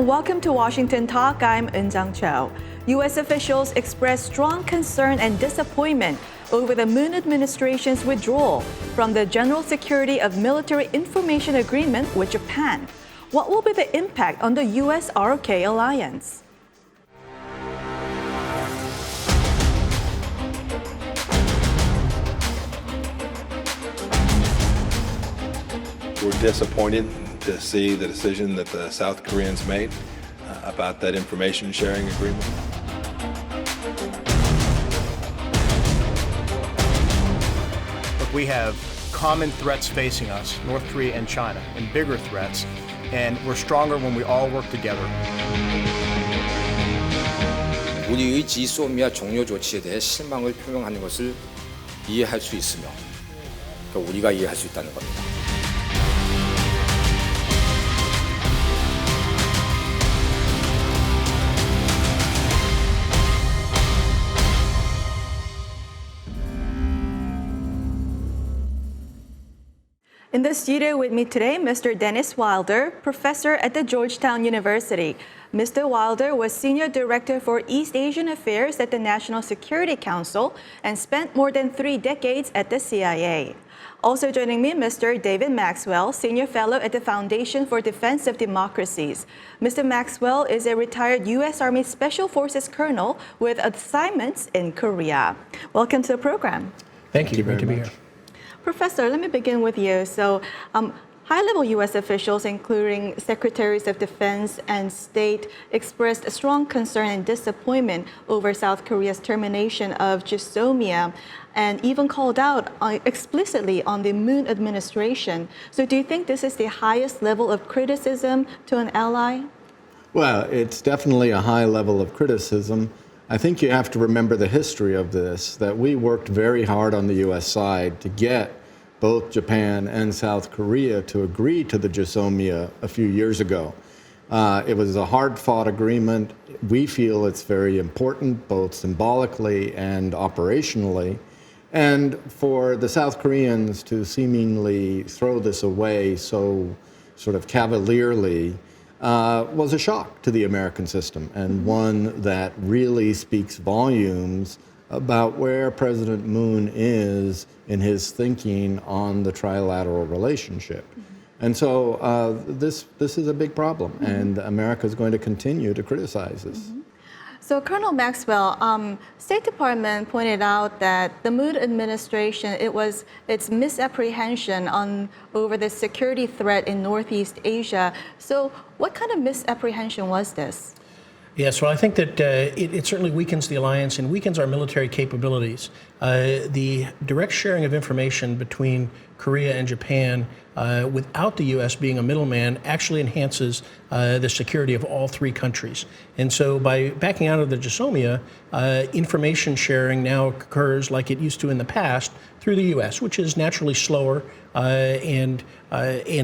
welcome to Washington Talk. I'm Cho. U.S. officials expressed strong concern and disappointment over the Moon administration's withdrawal from the General Security of Military Information Agreement with Japan. What will be the impact on the U.S.-ROK alliance? We're disappointed to see the decision that the South Koreans made about that information sharing agreement. Look, we have common threats facing us, North Korea and China, and bigger threats, and we're stronger when we all work together. 우리의 지소미아 종료 조치에 대해 실망을 표명하는 것을 이해할 수 있으며, 그러니까 우리가 이해할 수 있다는 겁니다. In the studio with me today, Mr. Dennis Wilder, professor at the Georgetown University. Mr. Wilder was Senior Director for East Asian Affairs at the National Security Council and spent more than 3 decades at the CIA. Also joining me, Mr. David Maxwell, Senior Fellow at the Foundation for Defense of Democracies. Mr. Maxwell is a retired U.S. Army Special Forces Colonel with assignments in Korea. Welcome to the program. Thank you. Great to be here. Professor, let me begin with you. So, high-level U.S. officials, including Secretaries of Defense and State, expressed a strong concern and disappointment over South Korea's termination of Jisomia and even called out explicitly on the Moon administration. So do you think this is the highest level of criticism to an ally? Well, it's definitely a high level of criticism. I think you have to remember the history of this, that we worked very hard on the U.S. side to get both Japan and South Korea to agree to the Jisomia a few years ago. It was a hard-fought agreement. We feel it's very important, both symbolically and operationally. And for the South Koreans to seemingly throw this away so sort of cavalierly was a shock to the American system, and one that really speaks volumes about where President Moon is in his thinking on the trilateral relationship. And so this is a big problem, and America is going to continue to criticize this. So, Colonel Maxwell, State Department pointed out that the Moon administration, it was its misapprehension over the security threat in Northeast Asia. So, what kind of misapprehension was this? Yes, well, I think that it certainly weakens the alliance and weakens our military capabilities. The direct sharing of information between Korea and Japan without the U.S. being a middleman actually enhances the security of all 3 countries. And so by backing out of the Jisomia, information sharing now occurs like it used to in the past through the U.S., which is naturally slower and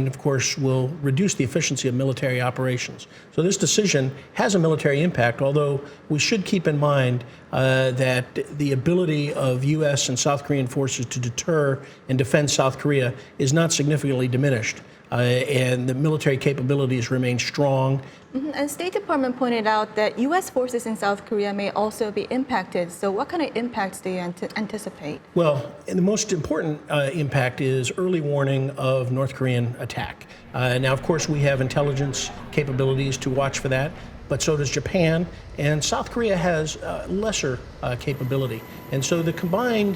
of course will reduce the efficiency of military operations. So this decision has a military impact, although we should keep in mind that the ability of U.S. and South Korean forces to deter and defend South Korea is not significantly diminished. And the military capabilities remain strong. And State Department pointed out that U.S. forces in South Korea may also be impacted. So what kind of impacts do you anticipate? Well, the most important impact is early warning of North Korean attack. Now, of course, we have intelligence capabilities to watch for that, but so does Japan, and South Korea has lesser capability. And so the combined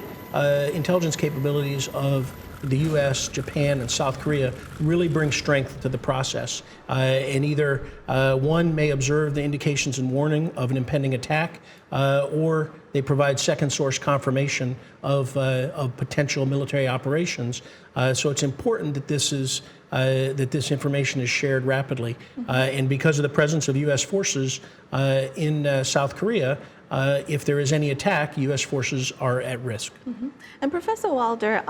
intelligence capabilities of the U.S., Japan, and South Korea really bring strength to the process. And either one may observe the indications and warning of an impending attack, or they provide second source confirmation of potential military operations. So it's important that this information is shared rapidly. And because of the presence of U.S. forces in South Korea, if there is any attack, U.S. forces are at risk. And Professor Wilder,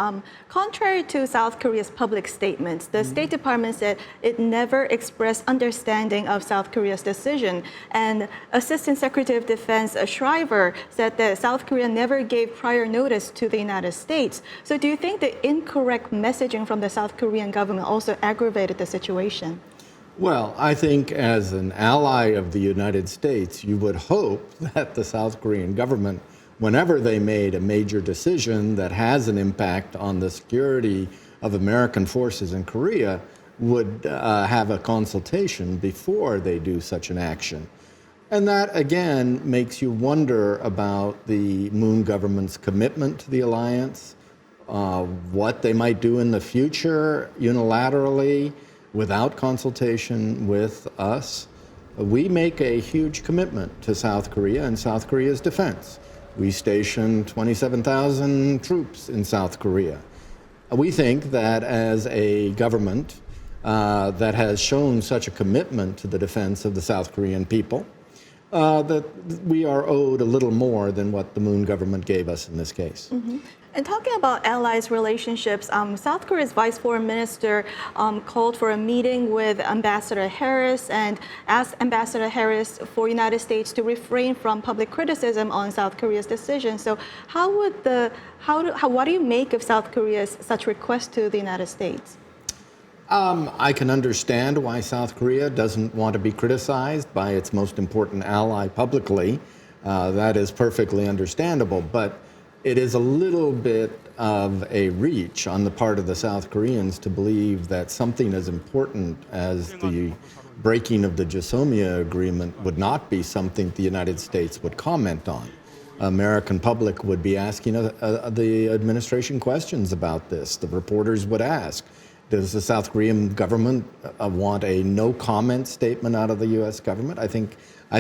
contrary to South Korea's public statements, the State Department said it never expressed understanding of South Korea's decision. And Assistant Secretary of Defense Shriver said that South Korea never gave prior notice to the United States. So do you think the incorrect messaging from the South Korean government also aggravated the situation? Well, I think as an ally of the United States, you would hope that the South Korean government, whenever they made a major decision that has an impact on the security of American forces in Korea, would have a consultation before they do such an action. And that, again, makes you wonder about the Moon government's commitment to the alliance, what they might do in the future unilaterally without consultation with us. We make a huge commitment to South Korea and South Korea's defense. We station 27,000 troops in South Korea. We think that as a government that has shown such a commitment to the defense of the South Korean people, that we are owed a little more than what the Moon government gave us in this case. Mm-hmm. And talking about allies relationships, South Korea's Vice Foreign Minister called for a meeting with Ambassador Harris and asked Ambassador Harris for United States to refrain from public criticism on South Korea's decision. So what do you make of South Korea's such request to the United States? I can understand why South Korea doesn't want to be criticized by its most important ally publicly. That is perfectly understandable, but it is a little bit of a reach on the part of the South Koreans to believe that something as important as the breaking of the Jisomia agreement would not be something the United States would comment on. American public would be asking the administration questions about this. The reporters would ask, does the South Korean government want a no comment statement out of the U.S. government? I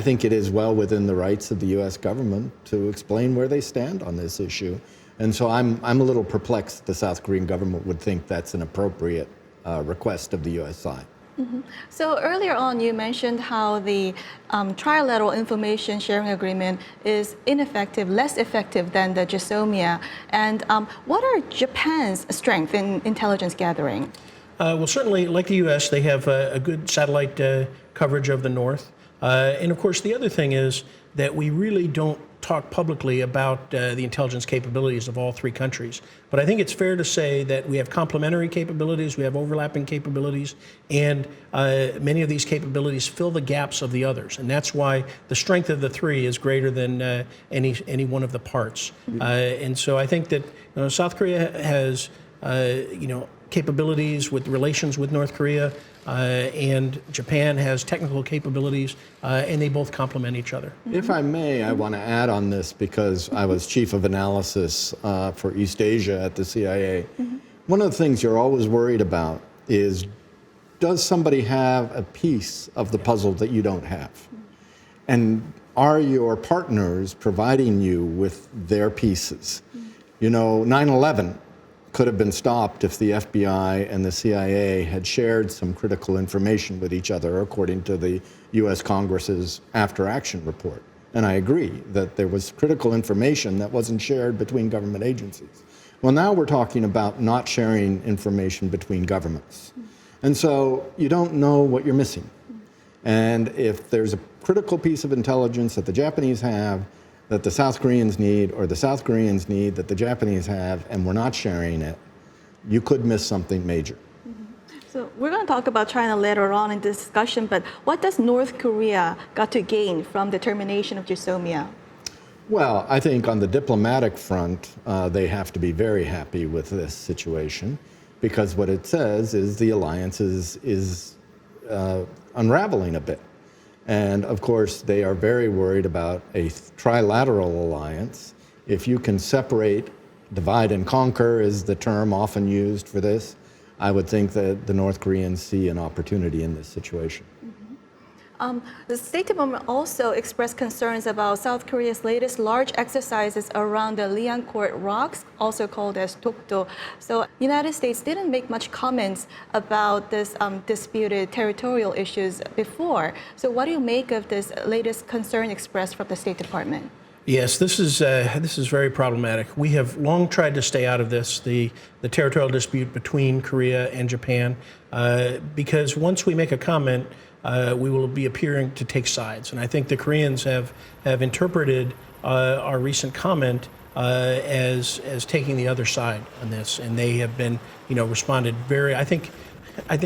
think it is well within the rights of the U.S. government to explain where they stand on this issue. And so I'm a little perplexed the South Korean government would think that's an appropriate request of the U.S. side. Mm-hmm. So earlier on, you mentioned how the trilateral information sharing agreement is ineffective, less effective than the Jisomia. And what are Japan's strength in intelligence gathering? Well, certainly, like the U.S., they have a good satellite coverage of the North. And of course, the other thing is that we really don't talk publicly about the intelligence capabilities of all three countries. But I think it's fair to say that we have complementary capabilities, we have overlapping capabilities, and many of these capabilities fill the gaps of the others. And that's why the strength of the three is greater than any one of the parts. And so I think that South Korea has capabilities with relations with North Korea, and Japan has technical capabilities, and they both complement each other. If I may, I want to add on this because I was chief of analysis for East Asia at the CIA. One of the things you're always worried about is, does somebody have a piece of the puzzle that you don't have? And are your partners providing you with their pieces? 9/11 could have been stopped if the FBI and the CIA had shared some critical information with each other, according to the U.S. Congress's after action report. And I agree that there was critical information that wasn't shared between government agencies. Well, now we're talking about not sharing information between governments. And so you don't know what you're missing. And if there's a critical piece of intelligence that the Japanese have, that the South Koreans need, or the South Koreans need that the Japanese have, and we're not sharing it, you could miss something major. So we're going to talk about China later on in this discussion, but what does North Korea got to gain from the termination of Jisomia? Well, I think on the diplomatic front, they have to be very happy with this situation, because what it says is the alliance is unraveling a bit. And of course, they are very worried about a trilateral alliance. If you can separate, divide and conquer is the term often used for this, I would think that the North Koreans see an opportunity in this situation. The State Department also expressed concerns about South Korea's latest large exercises around the Liancourt Rocks, also called as Dokdo. So the United States didn't make much comments about this disputed territorial issues before. So what do you make of this latest concern expressed from the State Department? Yes, this is very problematic. We have long tried to stay out of this, the territorial dispute between Korea and Japan, because once we make a comment, we will be appearing to take sides. And I think the Koreans have interpreted our recent comment as taking the other side on this, and they have been, responded very. I think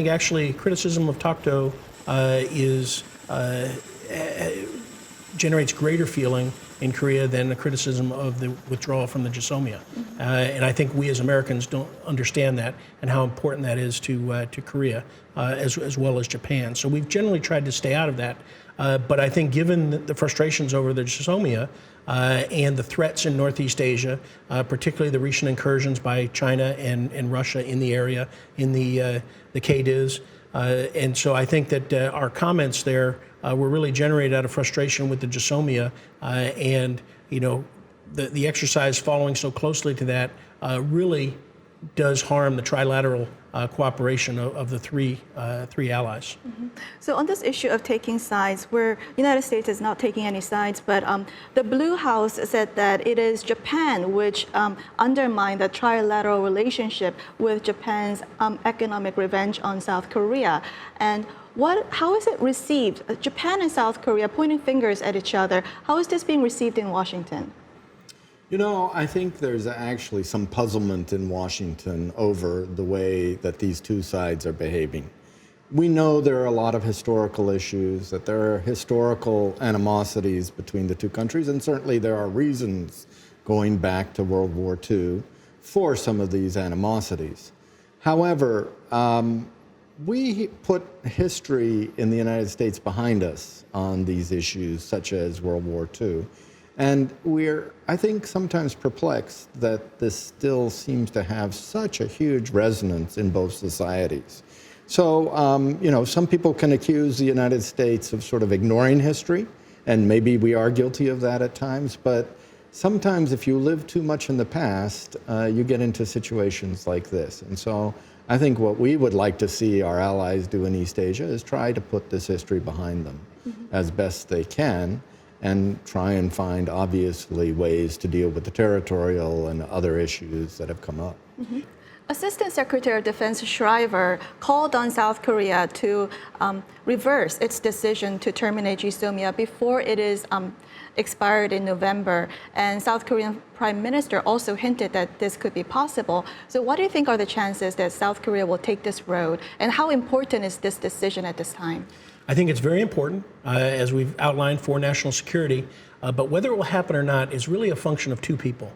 actually criticism of Tokdo generates greater feeling in Korea than the criticism of the withdrawal from the Jisomiya. And I think we as Americans don't understand that and how important that is to Korea as well as Japan. So we've generally tried to stay out of that. But I think given the frustrations over the Jisomiya and the threats in Northeast Asia, particularly the recent incursions by China and Russia in the area, in the KDIS, and so I think that our comments there were really generated out of frustration with the Jisomiya, and the exercise following so closely to that really does harm the trilateral cooperation of the three allies. So on this issue of taking sides, where the United States is not taking any sides, but the Blue House said that it is Japan which undermined the trilateral relationship with Japan's economic revenge on South Korea. And how is it received? Japan and South Korea pointing fingers at each other. How is this being received in Washington? I think there's actually some puzzlement in Washington over the way that these two sides are behaving. We know there are a lot of historical issues, that there are historical animosities between the two countries, and certainly there are reasons going back to World War II for some of these animosities. However, we put history in the United States behind us on these issues, such as World War II. And we're, I think, sometimes perplexed that this still seems to have such a huge resonance in both societies. So, some people can accuse the United States of sort of ignoring history, and maybe we are guilty of that at times, but sometimes if you live too much in the past, you get into situations like this. And so I think what we would like to see our allies do in East Asia is try to put this history behind them as best they can, and try and find, obviously, ways to deal with the territorial and other issues that have come up. Assistant Secretary of Defense Shriver called on South Korea to reverse its decision to terminate Jisomiya before it is expired in November. And South Korean Prime Minister also hinted that this could be possible. So what do you think are the chances that South Korea will take this road? And how important is this decision at this time? I think it's very important, as we've outlined, for national security. But whether it will happen or not is really a function of two people,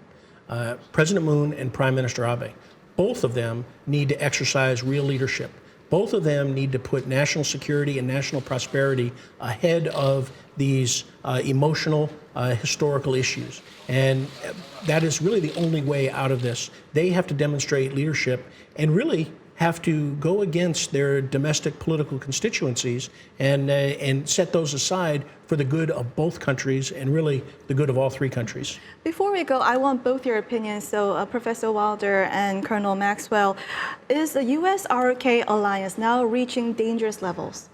President Moon and Prime Minister Abe. Both of them need to exercise real leadership. Both of them need to put national security and national prosperity ahead of these emotional, historical issues. And that is really the only way out of this. They have to demonstrate leadership and really have to go against their domestic political constituencies and set those aside for the good of both countries and really the good of all three countries. Before we go, I want both your opinions. So Professor Wilder and Colonel Maxwell, is the US-ROK alliance now reaching dangerous levels?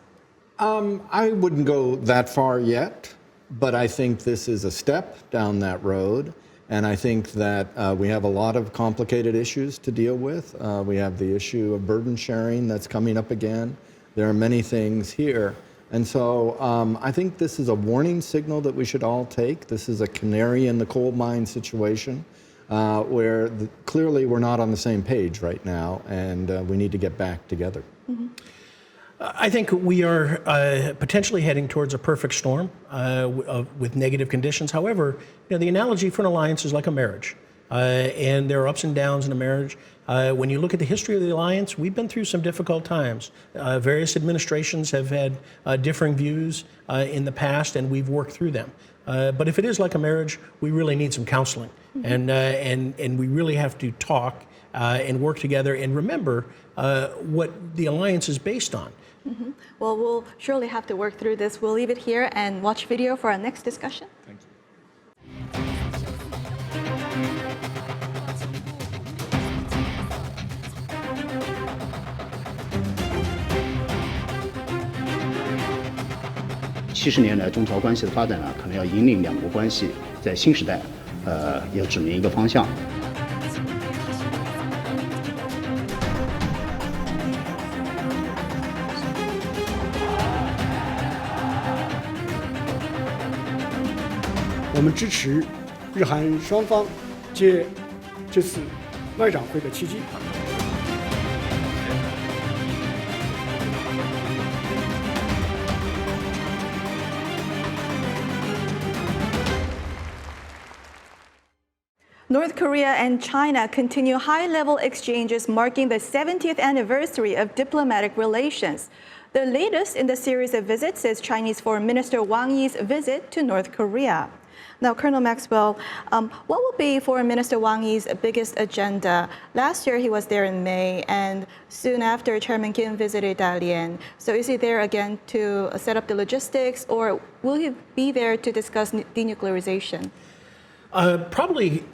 I wouldn't go that far yet, but I think this is a step down that road. And I think that we have a lot of complicated issues to deal with. We have the issue of burden sharing that's coming up again. There are many things here. And so I think this is a warning signal that we should all take. This is a canary in the coal mine situation where clearly we're not on the same page right now, and we need to get back together. I think we are potentially heading towards a perfect storm with negative conditions. However, the analogy for an alliance is like a marriage, and there are ups and downs in a marriage. When you look at the history of the alliance, we've been through some difficult times. Various administrations have had differing views in the past, and we've worked through them. But if it is like a marriage, we really need some counseling, and we really have to talk and work together and remember what the alliance is based on. Well, we'll surely have to work through this. We'll leave it here and watch video for our next discussion. Thank you. 70年来中朝关系的发展可能要引领两国关系在新时代要指明一个方向。 我们支持日韩双方借这次外长会的契机， North Korea and China continue high-level exchanges marking the 70th anniversary of diplomatic relations. The latest in the series of visits is Chinese Foreign Minister Wang Yi's visit to North Korea. Now, Colonel Maxwell, what will be Foreign Minister Wang Yi's biggest agenda? Last year, he was there in May, and soon after, Chairman Kim visited Dalian. So is he there again to set up the logistics, or will he be there to discuss denuclearization? Probably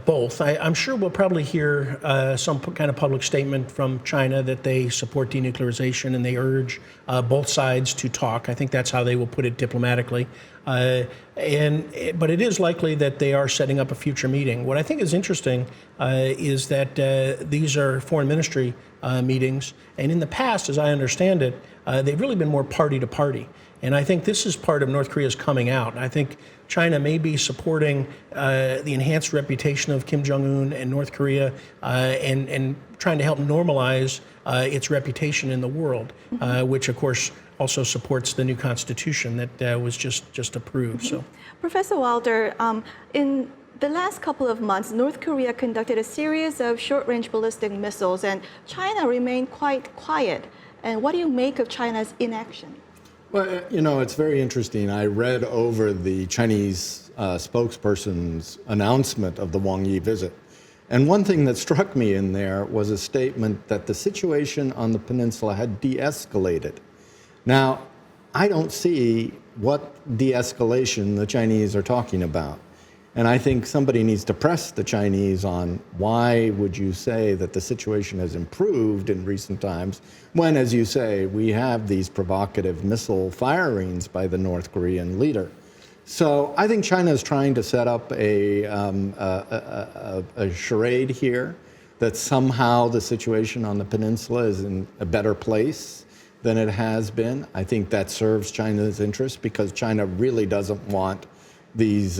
both. I'm sure we'll probably hear some kind of public statement from China that they support denuclearization and they urge both sides to talk. I think that's how they will put it diplomatically. But it is likely that they are setting up a future meeting. What I think is interesting is that these are foreign ministry meetings, and in the past, as I understand it, they've really been more party to party. And I think this is part of North Korea's coming out. I think China may be supporting the enhanced reputation of Kim Jong-un and North Korea and trying to help normalize its reputation in the world, which, of course, also supports the new constitution that was just approved. So, Professor Wilder, in the last couple of months, North Korea conducted a series of short-range ballistic missiles, and China remained quite quiet. And what do you make of China's inaction? Well, you know, it's very interesting. I read over the Chinese spokesperson's announcement of the Wang Yi visit. And one thing that struck me in there was a statement that the situation on the peninsula had de-escalated. Now, I don't see what de-escalation the Chinese are talking about. And I think somebody needs to press the Chinese on why would you say that the situation has improved in recent times when, as you say, we have these provocative missile firings by the North Korean leader. So I think China is trying to set up a charade here that somehow the situation on the peninsula is in a better place than it has been. I think that serves China's interest because China really doesn't want these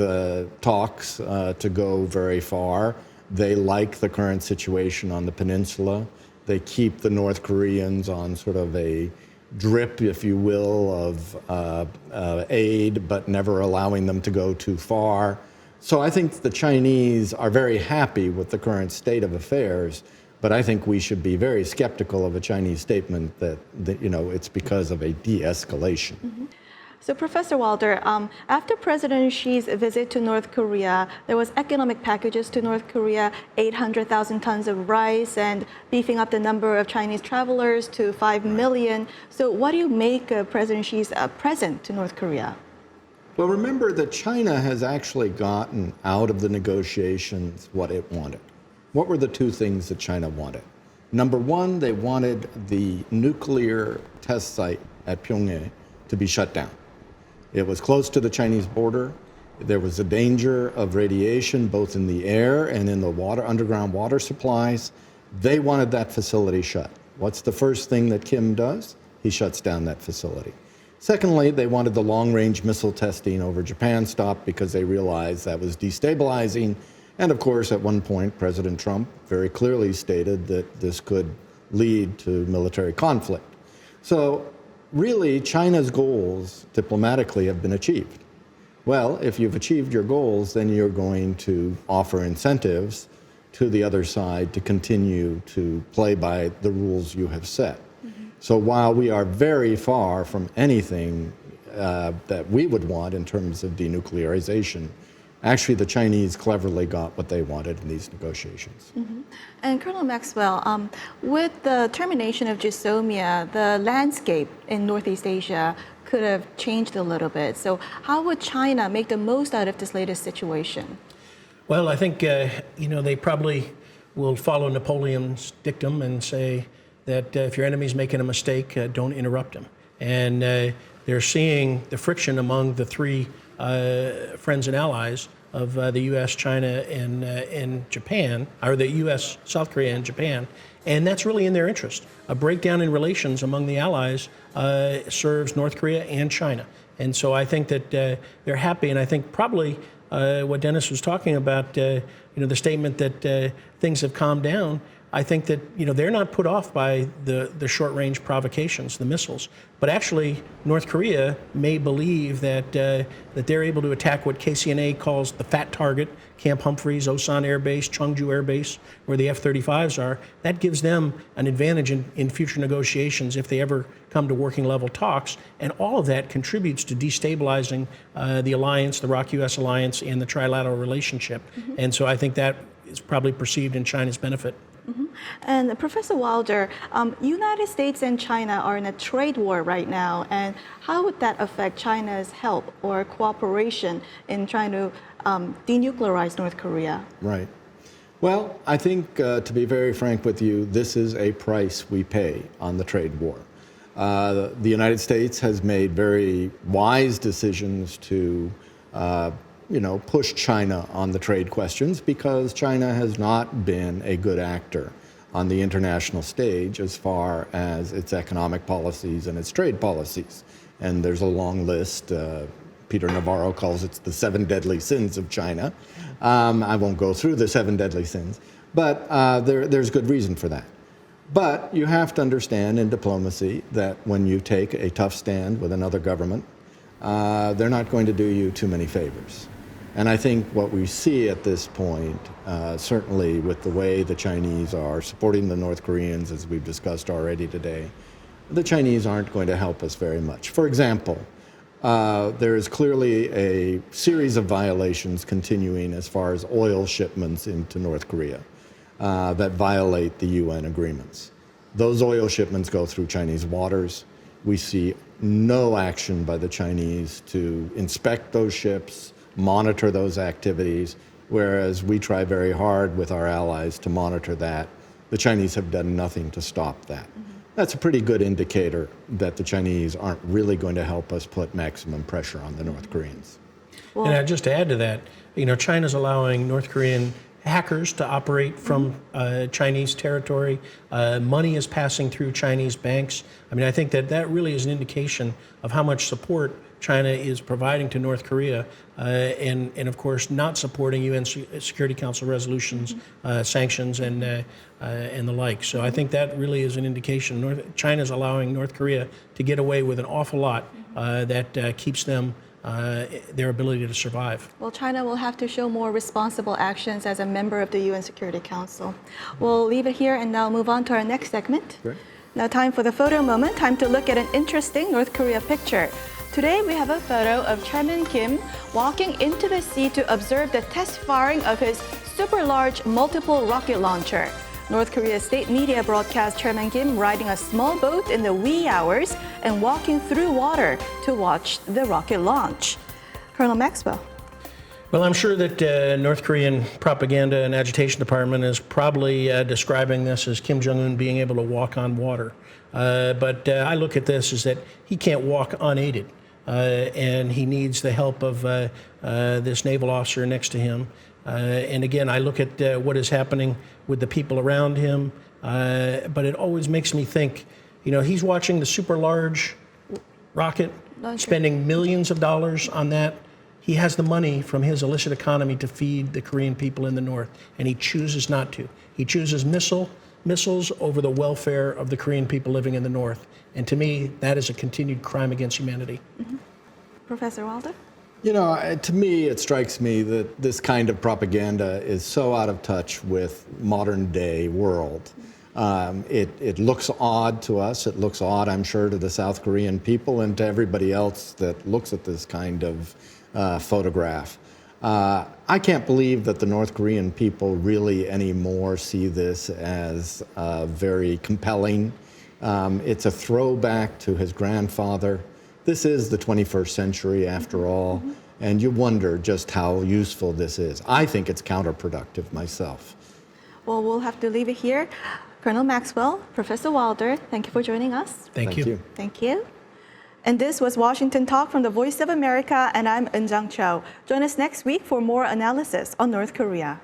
talks to go very far. They like the current situation on the peninsula. They keep the North Koreans on sort of a drip, if you will, of aid, but never allowing them to go too far. So I think the Chinese are very happy with the current state of affairs, but I think we should be very skeptical of a Chinese statement that you know, it's because of a de-escalation. Mm-hmm. So, Professor Wilder, after President Xi's visit to North Korea, there was economic packages to North Korea, 800,000 tons of rice, and beefing up the number of Chinese travelers to 5 million. So what do you make of President Xi's present to North Korea? Well, remember that China has actually gotten out of the negotiations what it wanted. What were the two things that China wanted? Number one, they wanted the nuclear test site at Pyongyang to be shut down. It was close to the Chinese border. There was a danger of radiation both in the air and in the water, underground water supplies. They wanted that facility shut. What's the first thing that Kim does? He shuts down that facility. Secondly, they wanted the long-range missile testing over Japan stopped because they realized that was destabilizing. And of course, at one point, President Trump very clearly stated that this could lead to military conflict. So really, China's goals diplomatically have been achieved. Well, if you've achieved your goals, then you're going to offer incentives to the other side to continue to play by the rules you have set. Mm-hmm. So while we are very far from anything that we would want in terms of denuclearization, actually the Chinese cleverly got what they wanted in these negotiations. Mm-hmm. And Colonel Maxwell, with the termination of Jisomia, the landscape in Northeast Asia could have changed a little bit. So how would China make the most out of this latest situation? Well, I think, they probably will follow Napoleon's dictum and say that if your enemy's making a mistake, don't interrupt him. And they're seeing the friction among the three friends and allies of the U.S., China, and Japan, or the U.S., South Korea, and Japan. And that's really in their interest. A breakdown in relations among the allies serves North Korea and China. And so I think that they're happy, and I think probably what Dennis was talking about, the statement that things have calmed down, I think that they're not put off by the short-range provocations, the missiles, but actually North Korea may believe that that they're able to attack what KCNA calls the fat target, Camp Humphreys, Osan Air Base, Cheongju Air Base, where the F-35s are. That gives them an advantage in future negotiations if they ever come to working level talks, and all of that contributes to destabilizing the alliance, the ROK-US alliance, and the trilateral relationship. And so I think that is probably perceived in China's benefit. And Professor Wilder, United States and China are in a trade war right now, and how would that affect China's help or cooperation in trying to denuclearize North Korea? Right. Well, I think, to be very frank with you, this is a price we pay on the trade war. The United States has made very wise decisions to push China on the trade questions because China has not been a good actor on the international stage as far as its economic policies and its trade policies. And there's a long list. Peter Navarro calls it the 7 deadly sins of China. I won't go through the 7 deadly sins, but there's good reason for that. But you have to understand in diplomacy that when you take a tough stand with another government, they're not going to do you too many favors. And I think what we see at this point, certainly with the way the Chinese are supporting the North Koreans, as we've discussed already today, the Chinese aren't going to help us very much. For example, there is clearly a series of violations continuing as far as oil shipments into North Korea that violate the UN agreements. Those oil shipments go through Chinese waters. We see no action by the Chinese to inspect those ships, monitor those activities, whereas we try very hard with our allies to monitor that. The Chinese have done nothing to stop that. That's a pretty good indicator that the Chinese aren't really going to help us put maximum pressure on the North Koreans. Well, and just to add to that, China's allowing North Korean hackers to operate from Chinese territory. Money is passing through Chinese banks. I think that really is an indication of how much support China is providing to North Korea, and of course not supporting UN Security Council resolutions, sanctions, and the like. So I think that really is an indication. China's allowing North Korea to get away with an awful lot that keeps them their ability to survive. Well, China will have to show more responsible actions as a member of the UN Security Council. We'll leave it here and now move on to our next segment. Great. Now time for the photo moment, time to look at an interesting North Korea picture. Today we have a photo of Chairman Kim walking into the sea to observe the test firing of his super large multiple rocket launcher. North Korea's state media broadcast Chairman Kim riding a small boat in the wee hours and walking through water to watch the rocket launch. Colonel Maxwell. Well, I'm sure that North Korean propaganda and agitation department is probably describing this as Kim Jong-un being able to walk on water. But I look at this as that he can't walk unaided. And he needs the help of this naval officer next to him. And again, I look at what is happening with the people around him, but it always makes me think, he's watching the super large rocket, spending millions of dollars on that. He has the money from his illicit economy to feed the Korean people in the north, and he chooses not to. He chooses missiles over the welfare of the Korean people living in the north. And to me, that is a continued crime against humanity. Professor Wilder? To me, it strikes me that this kind of propaganda is so out of touch with modern day world. It looks odd to us. It looks odd, I'm sure, to the South Korean people and to everybody else that looks at this kind of photograph. I can't believe that the North Korean people really anymore see this as very compelling. It's a throwback to his grandfather. This is the 21st century, after all, and you wonder just how useful this is. I think it's counterproductive myself. Well, we'll have to leave it here. Colonel Maxwell, Professor Wilder, thank you for joining us. Thank you. Thank you. And this was Washington Talk from the Voice of America, and I'm Eunjang Cho. Join us next week for more analysis on North Korea.